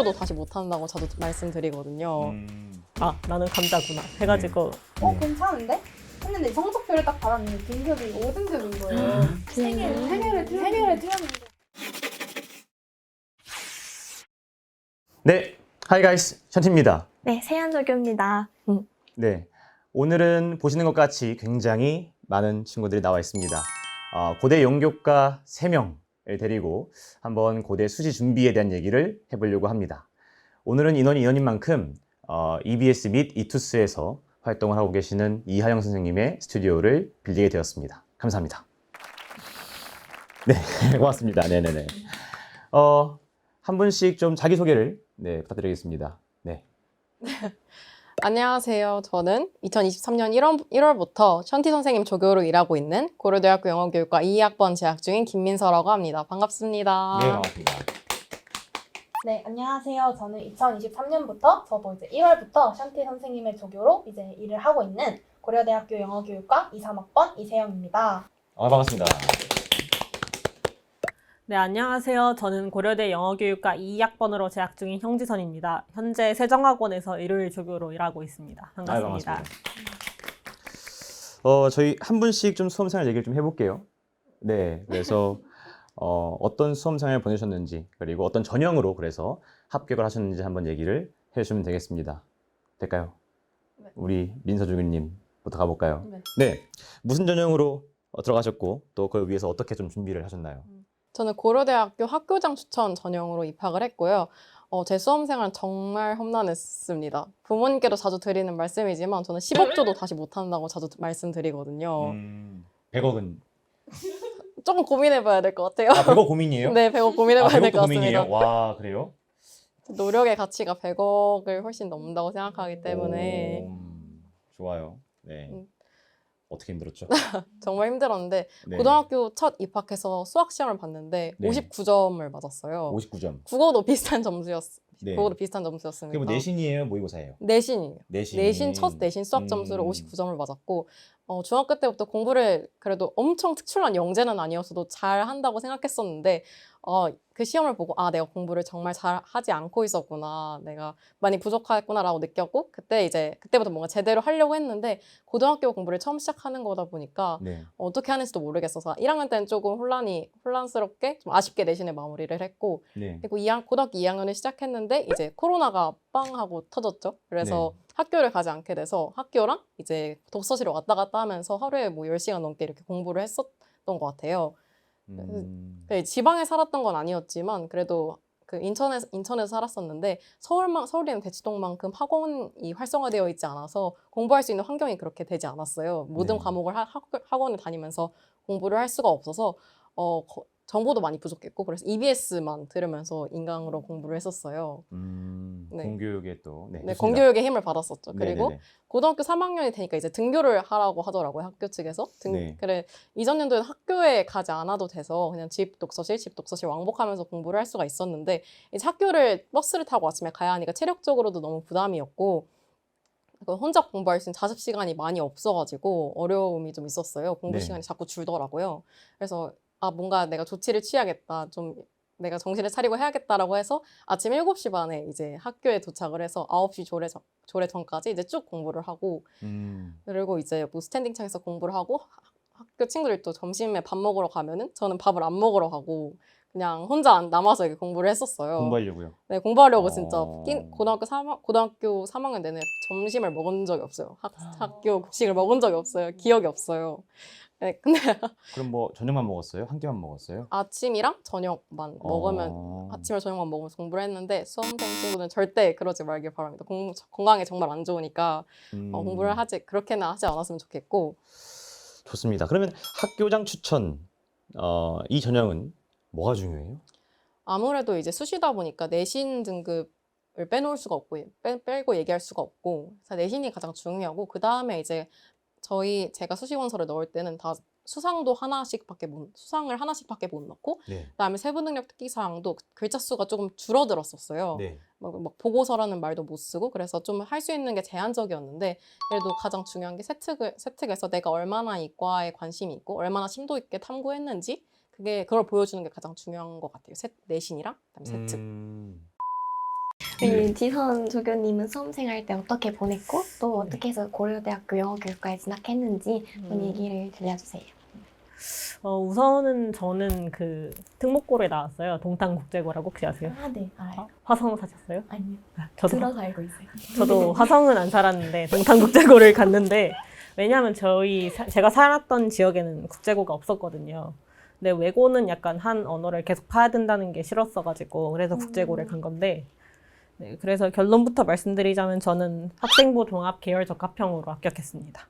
15조도 다시 못한다고 저도 말씀드리거든요. 아, 나는 감자구나 해가지고 괜찮은데? 했는데 성적표를 딱 받았는데 등급이 5등급인 거예요. 세 개를 틀렸는데. 네, 하이 가이스, 션티입니다. 네, 세연조교입니다. 네, 오늘은 보시는 것 같이 굉장히 많은 친구들이 나와 있습니다. 고대 영교과 3명을 데리고 한번 고대 수시 준비에 대한 얘기를 해보려고 합니다. 오늘은 인원인 만큼 EBS 및 이투스에서 활동을 하고 계시는 이하영 선생님의 스튜디오를 빌리게 되었습니다. 감사합니다. 네, 고맙습니다. 네네네. 한 분씩 좀 자기소개를 부탁드리겠습니다. 네. 안녕하세요. 저는 2023년 1월부터 션티 선생님 조교로 일하고 있는 고려대학교 영어교육과 2학번 재학 중인 김민서라고 합니다. 반갑습니다. 네, 반갑습니다. 네, 안녕하세요. 저는 2023년부터 저도 이제 1월부터 션티 선생님의 조교로 이제 일을 하고 있는 고려대학교 영어교육과 2, 3학번 이세영입니다. 반갑습니다. 네, 안녕하세요. 저는 고려대 영어교육과 2학번으로 재학 중인 형지선입니다. 현재 세정학원에서 일요일 조교로 일하고 있습니다. 반갑습니다. 반갑습니다. 저희 한 분씩 좀 수험생활 얘기를 좀 해볼게요. 네, 그래서 어떤 수험생활을 보내셨는지 그리고 어떤 전형으로 그래서 합격을 하셨는지 한번 얘기를 해주시면 되겠습니다. 될까요? 네. 우리 민서 조교님부터 가볼까요? 네. 네, 무슨 전형으로 들어가셨고 또 그걸 위해서 어떻게 좀 준비를 하셨나요? 저는 고려대학교 학교장 추천 전형으로 입학을 했고요. 제 수험생활은 정말 험난했습니다. 부모님께도 자주 드리는 말씀이지만 저는 10억조도 다시 못한다고 자주 말씀드리거든요. 100억은 조금 고민해봐야 될 것 같아요. 100억 고민이에요? 네, 100억 고민해봐야 될 것 같습니다. 와, 그래요? 노력의 가치가 100억을 훨씬 넘는다고 생각하기 때문에 좋아요. 네. 음. 어떻게 힘들었죠? 정말 힘들었는데 네. 고등학교 첫 입학해서 수학 시험을 봤는데 네. 59점을 맞았어요. 59점. 국어도 비슷한 점수였어요. 네. 국어도 비슷한 점수였으니까. 그게 뭐 내신이에요? 모의고사예요? 내신이에요. 내신. 첫 내신 수학 점수를 59점을 맞았고 중학교 때부터 공부를 그래도 엄청 특출난 영재는 아니었어도 잘 한다고 생각했었는데 그 시험을 보고 내가 공부를 정말 잘 하지 않고 있었구나. 내가 많이 부족했구나라고 느꼈고 그때부터 뭔가 제대로 하려고 했는데 고등학교 공부를 처음 시작하는 거다 보니까 네. 어떻게 하는지도 모르겠어서 1학년 때는 조금 혼란스럽게 좀 아쉽게 내신을 마무리를 했고 네. 그리고 고등학교 2학년을 시작했는데 이제 코로나가 빵 하고 터졌죠. 그래서 학교를 가지 않게 돼서 학교랑 이제 독서실을 왔다 갔다 하면서 하루에 뭐 10시간 넘게 이렇게 공부를 했었던 것 같아요. 지방에 살았던 건 아니었지만 그래도 그 인천에서 살았었는데 서울이나 대치동만큼 학원이 활성화되어 있지 않아서 공부할 수 있는 환경이 그렇게 되지 않았어요. 모든 과목을 학원을 다니면서 공부를 할 수가 없어서 정보도 많이 부족했고 그래서 EBS만 들으면서 인강으로 공부를 했었어요. 네. 공교육에 또 네, 공교육의 힘을 받았었죠. 그리고 네네네. 고등학교 3학년이 되니까 이제 등교를 하라고 하더라고요. 학교 측에서. 네. 그래 이전 연도에는 학교에 가지 않아도 돼서 그냥 집 독서실 왕복하면서 공부를 할 수가 있었는데 이제 학교를 버스를 타고 아침에 가야 하니까 체력적으로도 너무 부담이었고 혼자 공부할 수 있는 자습 시간이 많이 없어가지고 어려움이 좀 있었어요. 공부 네. 시간이 자꾸 줄더라고요. 그래서 뭔가 내가 조치를 취해야겠다. 좀 내가 정신을 차리고 해야겠다라고 해서 아침 7시 반에 이제 학교에 도착을 해서 9시 조례 전까지 이제 쭉 공부를 하고 그리고 이제 뭐 스탠딩 창에서 공부를 하고 학교 친구들 또 점심에 밥 먹으러 가면은 저는 밥을 안 먹으러 가고 그냥 혼자 남아서 이렇게 공부를 했었어요. 공부하려고요? 네, 공부하려고 진짜 고등학교 3학년 내내 점심을 먹은 적이 없어요. 학교 급식을 먹은 적이 없어요. 기억이 없어요. 네, 근데 그럼 뭐 저녁만 먹었어요? 한 끼만 먹었어요? 아침이랑 저녁만 먹으면 아침이랑 저녁만 먹으면서 공부를 했는데 수험생 친구는 절대 그러지 말길 바랍니다. 건강에 정말 안 좋으니까 공부를 그렇게는 하지 않았으면 좋겠고. 좋습니다. 그러면 학교장 추천 이 전형은 뭐가 중요해요? 아무래도 이제 수시다 보니까 내신 등급을 빼놓을 수가 없고 빼고 얘기할 수가 없고 내신이 가장 중요하고 그 다음에 이제 제가 수시원서를 넣을 때는 다 수상을 하나씩밖에 못 넣고 그다음에 세부 능력 특기 사항도 글자 수가 조금 줄어들었었어요. 네. 막 보고서라는 말도 못 쓰고 그래서 좀 할 수 있는 게 제한적이었는데 그래도 가장 중요한 게 세특에서 내가 얼마나 이과에 관심이 있고 얼마나 심도 있게 탐구했는지 그걸 보여주는 게 가장 중요한 것 같아요. 내신이랑 그다음에 세특. 우리 지선 조교님은 수험생활 때 어떻게 보냈고 또 어떻게 해서 고려대학교 영어교육과에 진학했는지 한번 얘기를 들려주세요. 우선은 저는 그 특목고를 나왔어요. 동탄국제고라고 혹시 아세요? 아, 네. 알아요. 화성 사셨어요? 아니요. 저도 들어서 알고 있어요. 저도 화성은 안 살았는데 동탄국제고를 갔는데 왜냐하면 제가 살았던 지역에는 국제고가 없었거든요. 근데 외고는 약간 한 언어를 계속 파야 된다는 게 싫었어가지고 그래서 국제고를 간 건데 네, 그래서 결론부터 말씀드리자면 저는 학생부 종합 계열 적합형으로 합격했습니다.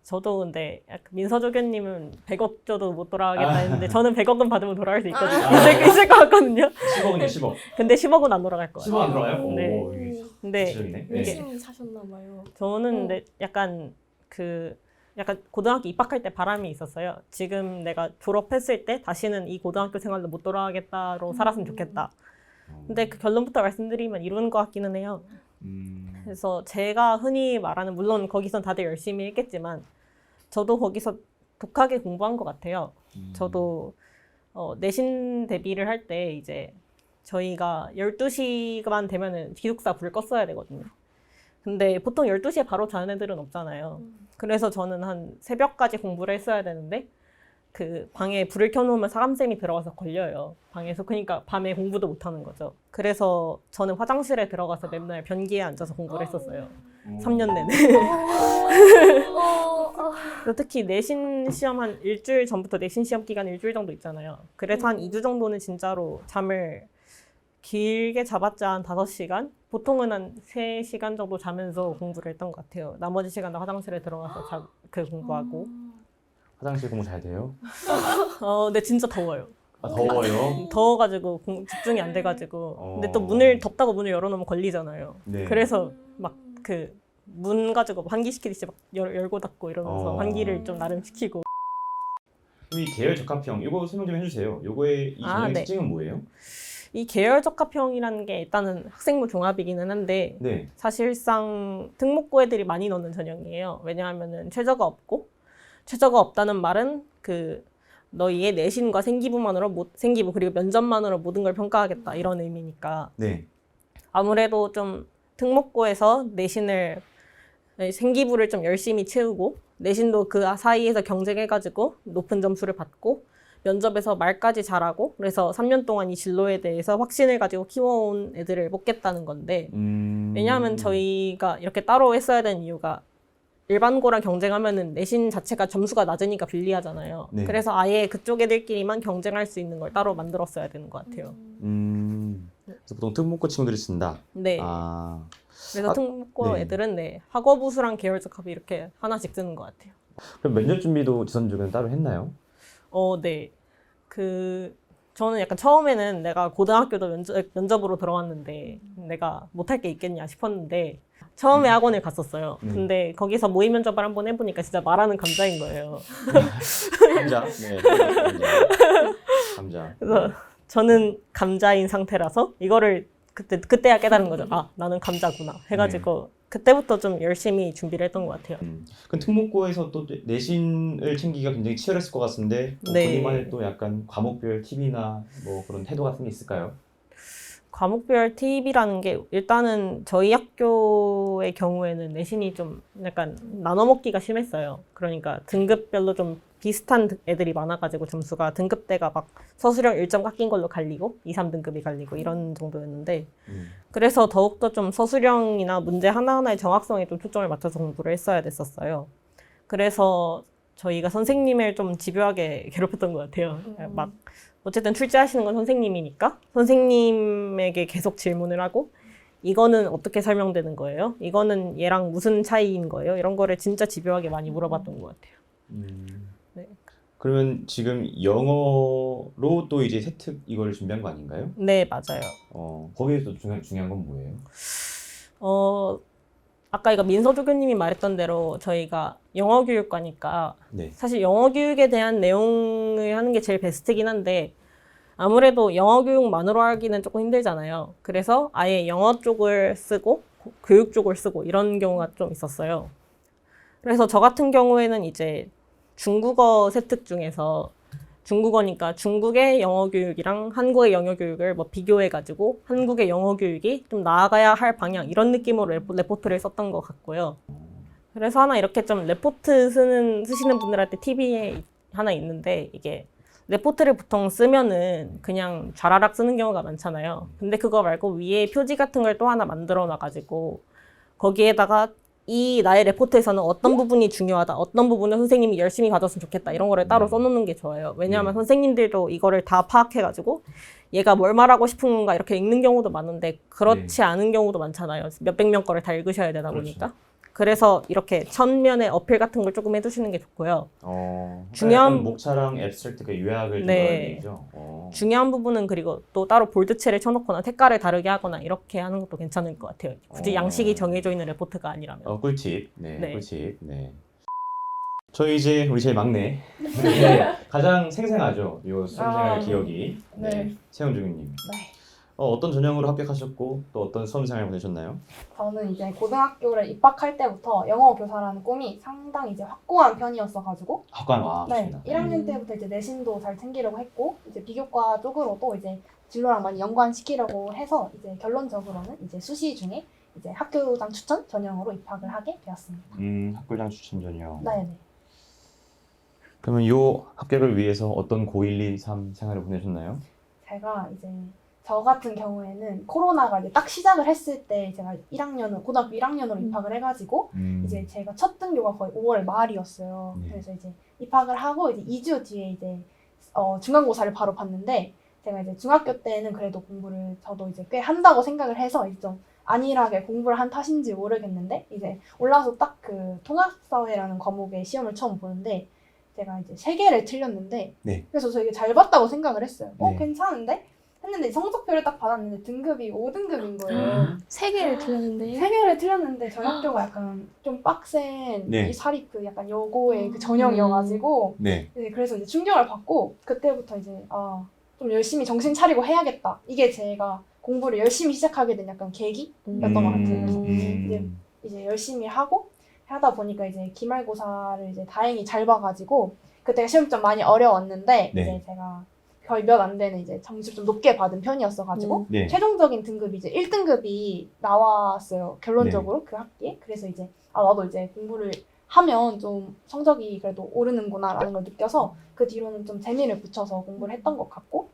저도 근데 약간 민서조교님은 100억 줘도 못 돌아가겠다 했는데 저는 100억은 받으면 돌아갈 수 있거든요. 있을 것 같거든요. 10억이네, 10억. 근데 10억은 안 돌아갈 거예요. 10억 안 들어가요? 네. 오, 이게 근데 기적이네. 네. 열심히 사셨나 봐요. 저는 근데 약간 고등학교 입학할 때 바람이 있었어요. 지금 내가 졸업했을 때 다시는 이 고등학교 생활로 못 돌아가겠다로 살았으면 좋겠다. 근데 그 결론부터 말씀드리면 이루는 것 같기는 해요. 그래서 제가 흔히 말하는, 물론 거기선 다들 열심히 했겠지만 저도 거기서 독하게 공부한 것 같아요. 저도 내신 대비를 할 때 이제 저희가 12시간 되면은 기숙사 불 껐어야 되거든요. 근데 보통 12시에 바로 자는 애들은 없잖아요. 그래서 저는 한 새벽까지 공부를 했어야 되는데 그 방에 불을 켜놓으면 사감쌤이 들어가서 걸려요. 방에서. 그러니까 밤에 공부도 못하는 거죠. 그래서 저는 화장실에 들어가서 맨날 변기에 앉아서 공부를 했었어요. 3년 내내. 그래서 특히 내신 시험 한 일주일 전부터 내신 시험 기간 일주일 정도 있잖아요. 그래서 한 2주 정도는 진짜로 잠을 길게 잡았자 한 5시간? 보통은 한 3시간 정도 자면서 공부를 했던 것 같아요. 나머지 시간은 화장실에 들어가서 공부하고. 화장실 공부 잘 돼요? 근데 진짜 더워요. 아, 더워요? 더워가지고 집중이 안 돼가지고. 근데 또 덥다고 문을 열어놓으면 걸리잖아요. 네. 그래서 막 문 가지고 환기시키듯이 막 열고 닫고 이러면서 환기를 좀 나름 시키고. 이 계열 적합형, 이거 설명 좀 해주세요. 요거의 이 전형의 네. 특징은 뭐예요? 이 계열 적합형이라는 게 일단은 학생부 종합이기는 한데 네. 사실상 특목고 애들이 많이 넣는 전형이에요. 왜냐하면은 최저가 없고, 최저가 없다는 말은 너희의 내신과 생기부 그리고 면접만으로 모든 걸 평가하겠다 이런 의미니까. 네. 아무래도 좀 특목고에서 생기부를 좀 열심히 채우고 내신도 그 사이에서 경쟁해가지고 높은 점수를 받고 면접에서 말까지 잘하고, 그래서 3년 동안 이 진로에 대해서 확신을 가지고 키워온 애들을 뽑겠다는 건데, 왜냐하면 저희가 이렇게 따로 했어야 되는 이유가 일반고랑 경쟁하면은 내신 자체가 점수가 낮으니까 불리하잖아요. 네. 그래서 아예 그쪽 애들끼리만 경쟁할 수 있는 걸 따로 만들었어야 되는 것 같아요. 그래서 보통 특목고 친구들이 쓴다. 네. 아, 그래서 특목고 네. 애들은 학업우수랑 계열적 합이 이렇게 하나씩 쓰는 것 같아요. 그럼 면접 준비도 지선 쪽은 따로 했나요? 네. 저는 약간 처음에는 내가 고등학교도 면접으로 들어왔는데 내가 못할 게 있겠냐 싶었는데 처음에 학원을 갔었어요. 근데 거기서 모의 면접을 한번 해보니까 진짜 말하는 감자인 거예요. 감자. 네. 감자. 그래서 저는 감자인 상태라서 이거를 그때야 깨달은 거죠. 아, 나는 감자구나 해가지고 그때부터 좀 열심히 준비를 했던 것 같아요. 그 특목고에서 또 내신을 챙기기가 굉장히 치열했을 것 같은데 네. 본인만의 또 약간 과목별 팁이나 뭐 그런 태도 같은 게 있을까요? 과목별 팁이라는 게 일단은 저희 학교의 경우에는 내신이 좀 약간 나눠먹기가 심했어요. 그러니까 등급별로 좀 비슷한 애들이 많아가지고 점수가 등급대가 막 서술형 1점 깎인 걸로 갈리고 2, 3등급이 갈리고 이런 정도였는데 그래서 더욱더 좀 서술형이나 문제 하나하나의 정확성에 좀 초점을 맞춰서 공부를 했어야 됐었어요. 그래서 저희가 선생님을 좀 집요하게 괴롭혔던 것 같아요. 막 어쨌든 출제하시는 건 선생님이니까 선생님에게 계속 질문을 하고 이거는 어떻게 설명되는 거예요? 이거는 얘랑 무슨 차이인 거예요? 이런 거를 진짜 집요하게 많이 물어봤던 것 같아요. 네. 그러면 지금 영어로 또 이제 세특 이걸 준비한 거 아닌가요? 네, 맞아요. 거기에서 중요한 건 뭐예요? 아까 이거 민서조교님이 말했던 대로 저희가 영어교육과니까 네. 사실 영어교육에 대한 내용을 하는 게 제일 베스트긴 한데 아무래도 영어교육만으로 하기는 조금 힘들잖아요. 그래서 아예 영어 쪽을 쓰고 교육 쪽을 쓰고 이런 경우가 좀 있었어요. 그래서 저 같은 경우에는 이제 중국어 세특 중에서 중국어니까 중국의 영어 교육이랑 한국의 영어 교육을 뭐 비교해가지고 한국의 영어 교육이 좀 나아가야 할 방향 이런 느낌으로 레포트를 썼던 것 같고요. 그래서 하나 이렇게 좀 레포트 쓰시는 분들한테 팁이 하나 있는데 이게 레포트를 보통 쓰면은 그냥 좌라락 쓰는 경우가 많잖아요. 근데 그거 말고 위에 표지 같은 걸 또 하나 만들어 놔가지고 거기에다가 이 나의 레포트에서는 어떤 부분이 중요하다, 어떤 부분을 선생님이 열심히 가졌으면 좋겠다 이런 거를 따로 써놓는 게 좋아요. 왜냐하면 선생님들도 이거를 다 파악해가지고 얘가 뭘 말하고 싶은 건가 이렇게 읽는 경우도 많은데 그렇지 않은 경우도 많잖아요. 몇백 명 거를 다 읽으셔야 되다 보니까. 그래서 이렇게 천면에 어필 같은 걸 조금 해두시는 게 좋고요. 중요한 목차랑 앱스트랙트가 요약을 네. 넣는 얘기죠. 중요한 부분은 그리고 또 따로 볼드체를 쳐놓거나 색깔을 다르게 하거나 이렇게 하는 것도 괜찮을 것 같아요. 굳이 양식이 정해져 있는 레포트가 아니라면. 꿀팁. 네, 네. 꿀팁. 네. 저희 이제 우리 제일 막내 네, 가장 생생하죠. 요 수험생활 기억이. 네. 세훈중님. 네. 어떤 전형으로 합격하셨고 또 어떤 수험생활 보내셨나요? 저는 이제 고등학교를 입학할 때부터 영어 교사라는 꿈이 상당히 이제 확고한 편이었어가지고 학관 네, 좋습니다. 1학년 때부터 이제 내신도 잘 챙기려고 했고 이제 비교과 쪽으로도 이제 진로랑 많이 연관시키려고 해서 이제 결론적으로는 이제 수시 중에 이제 학교장 추천 전형으로 입학을 하게 되었습니다. 학교장 추천 전형. 네. 그러면 요 합격을 위해서 어떤 고1, 2, 3 생활을 보내셨나요? 제가 이제 저 같은 경우에는 코로나가 이제 딱 시작을 했을 때 제가 고등학교 1학년으로 입학을 해가지고 이제 제가 첫 등교가 거의 5월 말이었어요. 네. 그래서 이제 입학을 하고 이제 2주 뒤에 이제 중간고사를 바로 봤는데 제가 이제 중학교 때는 그래도 공부를 저도 이제 꽤 한다고 생각을 해서 이제 좀 안일하게 공부를 한 탓인지 모르겠는데 이제 올라서 딱 그 통합사회라는 과목의 시험을 처음 보는데 제가 이제 3개를 틀렸는데 네. 그래서 저 이게 잘 봤다고 생각을 했어요. 네. 괜찮은데? 했는데 성적표를 딱 받았는데 등급이 5등급인 거예요. 3개를 틀렸는데 3개를 틀렸는데 저희 학교가 약간 좀 빡센 네. 이 사립 약간 여고의 그 전형이어가지고 네. 네, 그래서 이제 충격을 받고 그때부터 이제 좀 열심히 정신 차리고 해야겠다. 이게 제가 공부를 열심히 시작하게 된 약간 계기였던 것 같아요. 그래서 이제 열심히 하다 보니까 이제 기말고사를 이제 다행히 잘 봐가지고 그때가 시험 좀 많이 어려웠는데 네. 이제 제가 거의 몇 안 되는 이제 점수를 좀 높게 받은 편이었어가지고 네. 최종적인 등급이 이제 1등급이 나왔어요. 결론적으로 그 학기에. 그래서 이제 나도 이제 공부를 하면 좀 성적이 그래도 오르는구나라는 걸 느껴서 그 뒤로는 좀 재미를 붙여서 공부를 했던 것 같고.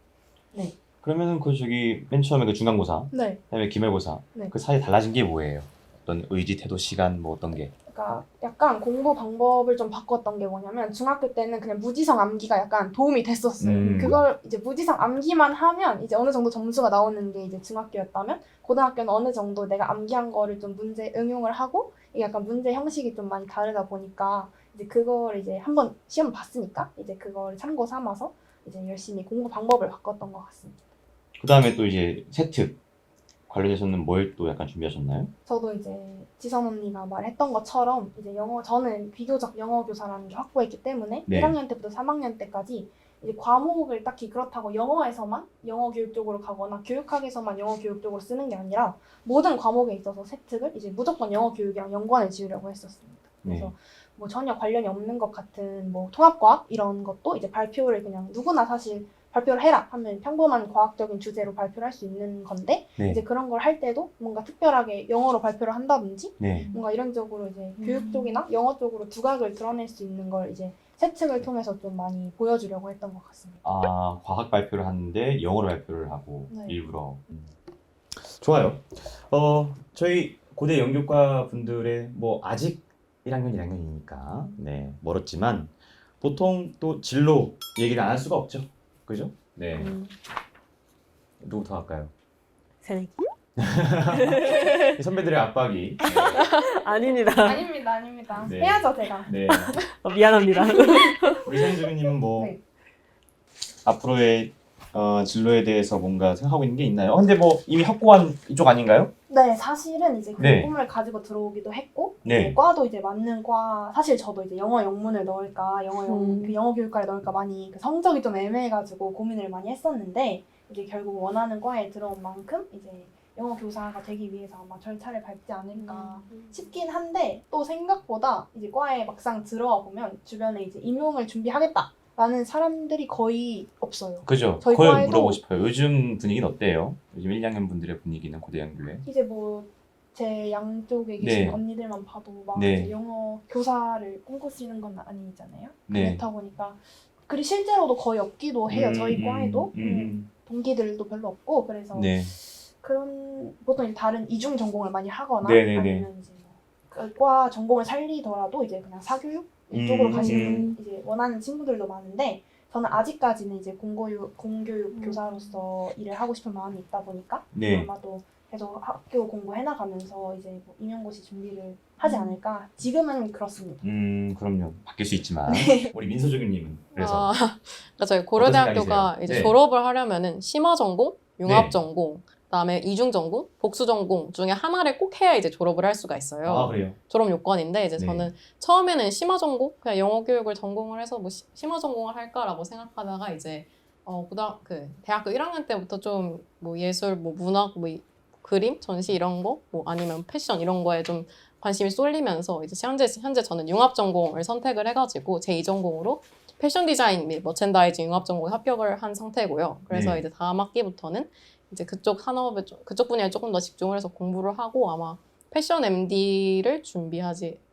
네. 그러면은 그 저기 맨 처음에 그 중간고사, 네. 그다음에 기말고사 네. 그 사이에 달라진 게 뭐예요? 어떤 의지, 태도, 시간 뭐 어떤 게? 그러니까 약간 공부 방법을 좀 바꿨던 게 뭐냐면 중학교 때는 그냥 무지성 암기가 약간 도움이 됐었어요. 그걸 이제 무지성 암기만 하면 이제 어느 정도 점수가 나오는 게 이제 중학교였다면 고등학교는 어느 정도 내가 암기한 거를 좀 문제 응용을 하고 이게 약간 문제 형식이 좀 많이 다르다 보니까 이제 그걸 이제 한번 시험 봤으니까 이제 그걸 참고 삼아서 이제 열심히 공부 방법을 바꿨던 것 같습니다. 그 다음에 또 이제 세특 관련해서는 뭘 또 약간 준비하셨나요? 저도 이제 지선 언니가 말했던 것처럼 이제 저는 비교적 영어 교사라는 게 확보했기 때문에 네. 1학년 때부터 3학년 때까지 이제 과목을 딱히 그렇다고 영어에서만 영어 교육 쪽으로 가거나 교육학에서만 영어 교육 쪽으로 쓰는 게 아니라 모든 과목에 있어서 세특을 이제 무조건 영어 교육이랑 연관을 지으려고 했었습니다. 그래서 네. 뭐 전혀 관련이 없는 것 같은 뭐 통합과학 이런 것도 이제 발표를 그냥 누구나 사실 발표를 해라 하면 평범한 과학적인 주제로 발표를 할 수 있는 건데 네. 이제 그런 걸 할 때도 뭔가 특별하게 영어로 발표를 한다든지 네. 뭔가 이런 쪽으로 이제 교육 쪽이나 영어 쪽으로 두각을 드러낼 수 있는 걸 이제 세특을 통해서 좀 많이 보여주려고 했던 것 같습니다. 과학 발표를 하는데 영어로 발표를 하고 네. 일부러. 좋아요. 저희 고대 영교과 분들의 뭐 아직 1학년 1학년이니까 네 멀었지만 보통 또 진로 얘기를 안 할 수가 없죠. 그죠? 네. 누구부터 할까요? 새내기. 선배들의 압박이. 아닙니다. 아닙니다. 네. 해야죠 제가. 네. 미안합니다. 우리 세훈주님은 뭐 네. 앞으로의 진로에 대해서 뭔가 생각하고 있는 게 있나요? 근데 뭐 이미 확고한 이쪽 아닌가요? 네, 사실은 이제 그 네. 꿈을 가지고 들어오기도 했고, 네. 이제 과도 이제 맞는 과, 사실 저도 이제 영어 영문을 넣을까, 그 영어 교육과를 넣을까 많이 그 성적이 좀 애매해가지고 고민을 많이 했었는데, 이제 결국 원하는 과에 들어온 만큼 이제 영어 교사가 되기 위해서 아마 절차를 밟지 않을까 싶긴 한데, 또 생각보다 이제 과에 막상 들어와 보면 주변에 이제 임용을 준비하겠다. 라는 사람들이 거의 없어요. 그죠? 저희 그걸 과에도- 물어보고 싶어요. 요즘 분위기는 어때요? 요즘 1, 2학년 분들의 분위기는 고대 연교회? 이제 뭐 제 양쪽에 계신 네. 언니들만 봐도 막 네. 이제 영어 교사를 꿈꾸시는 건 아니잖아요. 네. 그렇다 보니까 그리고 실제로도 거의 없기도 해요. 저희 과에도 동기들도 별로 없고 그래서 네. 그런 보통 이제 다른 이중 전공을 많이 하거나 네네네. 아니면 이제 과 전공을 살리더라도 이제 그냥 사교육 이쪽으로 가시는 이제 원하는 친구들도 많은데 저는 아직까지는 이제 공교육 교사로서 일을 하고 싶은 마음이 있다 보니까 네. 아마도 계속 학교 공부해 나가면서 이제 뭐 임용고시 준비를 하지 않을까. 지금은 그렇습니다. 그럼요. 바뀔 수 있지만 우리 민서주교님은 그래서 그러니까 저희 어떤 고려대학교가 생각이세요? 이제 네. 졸업을 하려면은 심화 전공, 융합 네. 전공, 그다음에 이중 전공, 복수 전공 중에 하나를 꼭 해야 이제 졸업을 할 수가 있어요. 아 그래요? 졸업 요건인데 이제 네. 저는 처음에는 심화 전공, 그냥 영어 교육을 전공을 해서 뭐 심화 전공을 할까라고 생각하다가 이제 대학교 1학년 때부터 좀 뭐 예술, 뭐 문학, 뭐 그림, 전시 이런 거, 뭐 아니면 패션 이런 거에 좀 관심이 쏠리면서 이제 현재 저는 융합 전공을 선택을 해가지고 제 2전공으로 패션 디자인 및 머첸다이징 융합 전공에 합격을 한 상태고요. 그래서 네. 이제 다음 학기부터는 이제 그쪽 그쪽 분야에 조금 더 집중을 해서 공부를 하고 아마 패션 MD를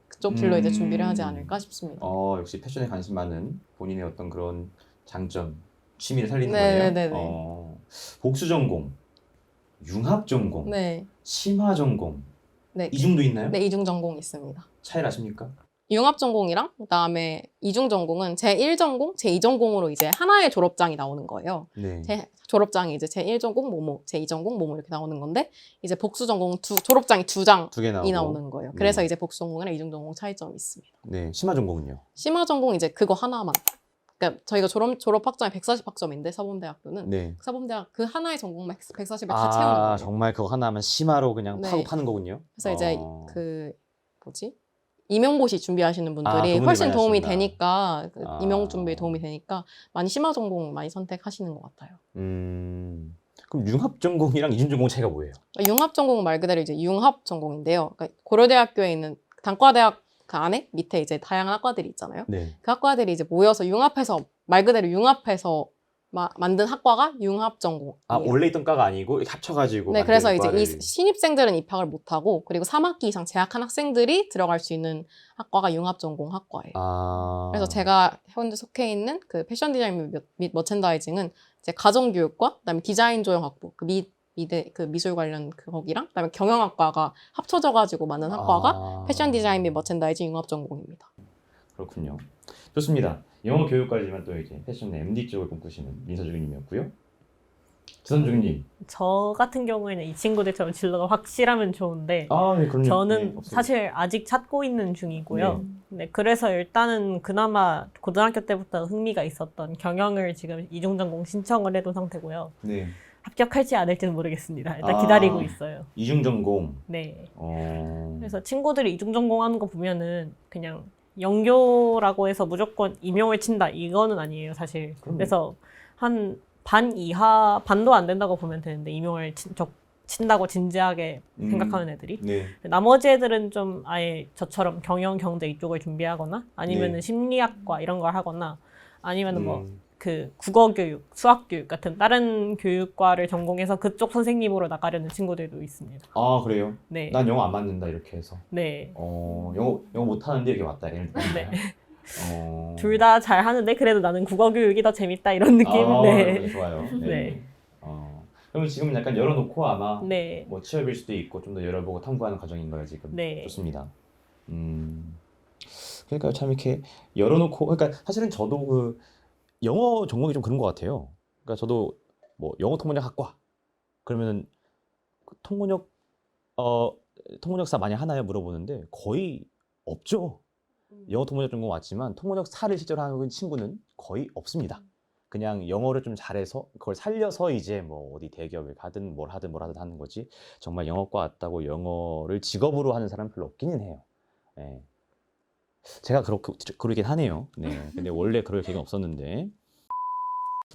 그쪽 길로 이제 준비를 하지 않을까 싶습니다. 역시 패션에 관심 많은 본인의 어떤 그런 장점, 취미를 살리는 네네네네. 거네요. 복수 전공, 융합 전공, 네, 심화 전공, 네, 이중도 있나요? 네 이중 전공 있습니다. 차이를 아십니까? 융합 전공이랑 그다음에 이중 전공은 제 1전공, 제 2전공으로 이제 하나의 졸업장이 나오는 거예요. 네. 제 졸업장이 이제 제 1전공 뭐뭐, 제 2전공 뭐뭐 이렇게 나오는 건데 이제 복수 전공 졸업장이 2장이 두 개 나오고. 나오는 거예요. 네. 그래서 이제 복수 전공이랑 이중 전공 차이점이 있습니다. 네. 심화 전공은요? 심화 전공 이제 그거 하나만. 그러니까 저희가 졸업 학점이 140학점인데 사범대학교는 네. 사범대학 그 하나의 전공만 140을 다 채우는 거예요. 정말 그거 하나면 심화로 그냥 네. 파고 파는 거군요. 그래서 이제 임용고시 준비하시는 분들이 그분들이 훨씬 많이 도움이 하시구나. 되니까 임용 준비에 아. 도움이 되니까 많이 심화 전공 많이 선택하시는 것 같아요. 그럼 융합 전공이랑 이중 전공 차이가 뭐예요? 융합 전공은 말 그대로 이제 융합 전공인데요. 그러니까 고려대학교에 있는 단과대학 그 안에 밑에 이제 다양한 학과들이 있잖아요. 네. 그 학과들이 이제 모여서 융합해서 말 그대로 융합해서 만든 학과가 융합 전공이에요. 원래 있던 과가 아니고 이렇게 합쳐가지고. 네, 만든 그래서 이제 과를. 이 신입생들은 입학을 못하고 그리고 3학기 이상 재학한 학생들이 들어갈 수 있는 학과가 융합 전공 학과예요. 그래서 제가 현재 속해 있는 그 패션 디자인 및 머첸다이징은 이제 가정교육과 그다음에 디자인 조형학부 그 미술 관련 거기랑 그다음에 경영학과가 합쳐져가지고 만든 학과가 패션 디자인 및 머첸다이징 융합 전공입니다. 그렇군요. 좋습니다. 영어 교육까지만 또 이제 패션 MD 쪽을 꿈꾸시는 민서주교님이었고요. 지선주교님. 저 같은 경우에는 이 친구들처럼 진로가 확실하면 좋은데 네, 그럼요. 저는 네, 없습니다. 사실 아직 찾고 있는 중이고요. 네, 그래서 일단은 그나마 고등학교 때부터 흥미가 있었던 경영을 지금 이중전공 신청을 해둔 상태고요. 네. 합격할지 안 할지는 모르겠습니다. 일단 기다리고 있어요. 이중 전공. 네. 그래서 그래서 친구들이 이중전공하는 거 보면은 그냥 영교라고 해서 무조건 임용을 친다 이거는 아니에요, 사실. 그럼요. 그래서 한 반 이하, 반도 안 된다고 보면 되는데 임용을 친다고 진지하게 생각하는 애들이. 네. 나머지 애들은 좀 아예 저처럼 경영, 경제 이쪽을 준비하거나 아니면은 네. 심리학과 이런 걸 하거나 아니면은 뭐 음. 그 국어교육, 수학교육 같은 다른 교육과를 전공해서 그쪽 선생님으로 나가려는 친구들도 있습니다. 그래요? 네. 난 영어 안 맞는다 이렇게 해서. 네. 영어 못하는데 여기 왔다. 예를 들면. 네. 둘 둘 다 잘 하는데 그래도 나는 국어 교육이 더 재밌다 이런 느낌. 네. 좋아요. 네. 네. 그러면 지금 약간 열어놓고 아마 네. 뭐 취업일 수도 있고 좀 더 열어보고 탐구하는 과정인가요 지금? 네. 좋습니다. 그러니까 참 이렇게 열어놓고 그러니까 사실은 저도 그 영어 전공이 좀 그런 것 같아요. 그러니까 저도 뭐 영어 통번역 학과 그러면은 그 통번역사 많이 하나요 물어보는데 거의 없죠. 영어 통번역 전공 왔지만 통번역사를 실제로 하는 친구는 거의 없습니다. 그냥 영어를 좀 잘해서 그걸 살려서 이제 뭐 어디 대기업을 가든 뭘 하든 하는 거지. 정말 영어과 왔다고 영어를 직업으로 하는 사람은 별로 없기는 해요. 네. 제가 그러긴 하네요. 네. 근데 원래 그럴 계획은 없었는데.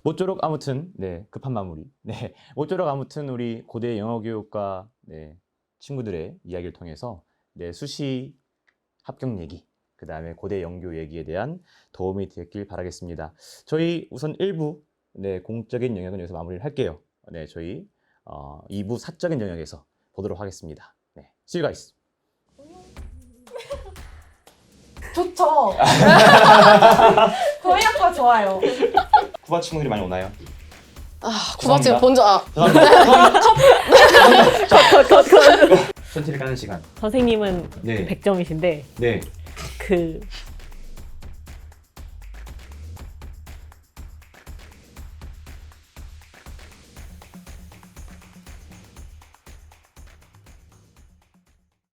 모쪼록 아무튼 네 급한 마무리. 네 모쪼록 아무튼 우리 고대 영어교육과 네 친구들의 이야기를 통해서 네 수시 합격 얘기 그 다음에 고대 영교 얘기에 대한 도움이 됐길 바라겠습니다. 저희 우선 1부 네, 공적인 영역은 여기서 마무리를 할게요. 네, 저희 2부 사적인 영역에서 보도록 하겠습니다. 네, See you guys. 좋죠. 저희 학과 좋아요. 쿠바 친구들이 많이 오나요? 구바 지금 본적 천티를 까는 시간. 선생님은 네. 100점이신데 네. 그